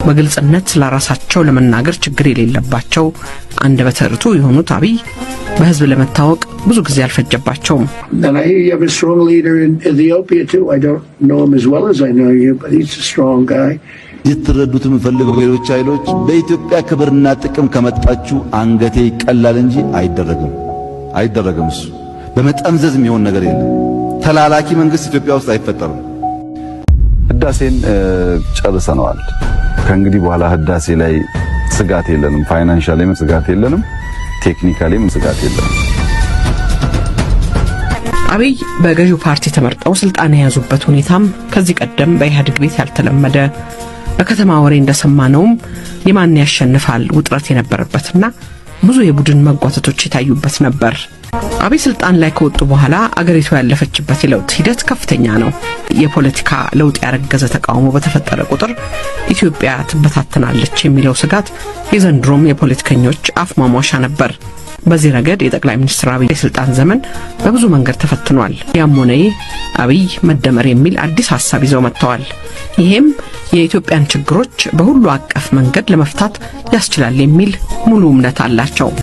በግልጽነት ለራሳቸው ለመናገር ችግር የሌለባቸው አንደበተ ርቱዕ የሆኑት አብይ በህዝብ ለመታወቅ ብዙ ጊዜ አልፈጀባቸውም። And I hear you have a strong leader in Ethiopia too. I don't know him as well as I know you, but he's a strong guy. ይተረዱት የምፈልገው ሌሎች ኃይሎች በኢትዮጵያ ክብርና ጥቅም ከመጣችሁ አንገቴ ይቀላል እንጂ አይደረግም። እሱ በመጠምዘዝ የሚሆን ነገር የለም። ተላላኪ መንግስት ኢትዮጵያ ውስጥ አይፈጠርም። ህዳሴን ጨርሰናል። ከእንግዲህ በኋላ ህዳሴ ላይ ስጋት የለንም። ፋይናንሻሊም ስጋት የለንም። ቴክኒካሊም ስጋት የለንም። አብይ በገዢው ፓርቲ ተመርጠው ስልጣን የያዙበት ሁኔታም ከዚህ ቀደም በኢህአዴግ ቤት ያልተለመደ በከተማ ወሬ እንደሰማነውም የማን ያሸንፋል ውጥረት የነበረበትና ብዙ የቡድን መጓተቶች የታዩበት ነበር። አብይ ስልጣን ላይ ከወጡ በኋላ አገሪቱ ያለፈችበት የለውጥ ሂደት ከፍተኛ ነው። የፖለቲካ ለውጥ ያረገዘ ተቃውሞ በተፈጠረ ቁጥር ኢትዮጵያ ትበታተናለች የሚለው ስጋት የዘንድሮም የፖለቲከኞች አፍ ማሟሻ ነበር። በዚህ ረገድ የጠቅላይ ሚኒስትር አብይ የስልጣን ዘመን በብዙ መንገድ ተፈትኗል። ያም ሆነ አብይ መደመር የሚል አዲስ ሐሳብ ይዘው መጥተዋል። ይሄም የኢትዮጵያን ችግሮች በሁሉ አቀፍ መንገድ ለመፍታት ያስችላል የሚል ሙሉ እምነት አላቸው።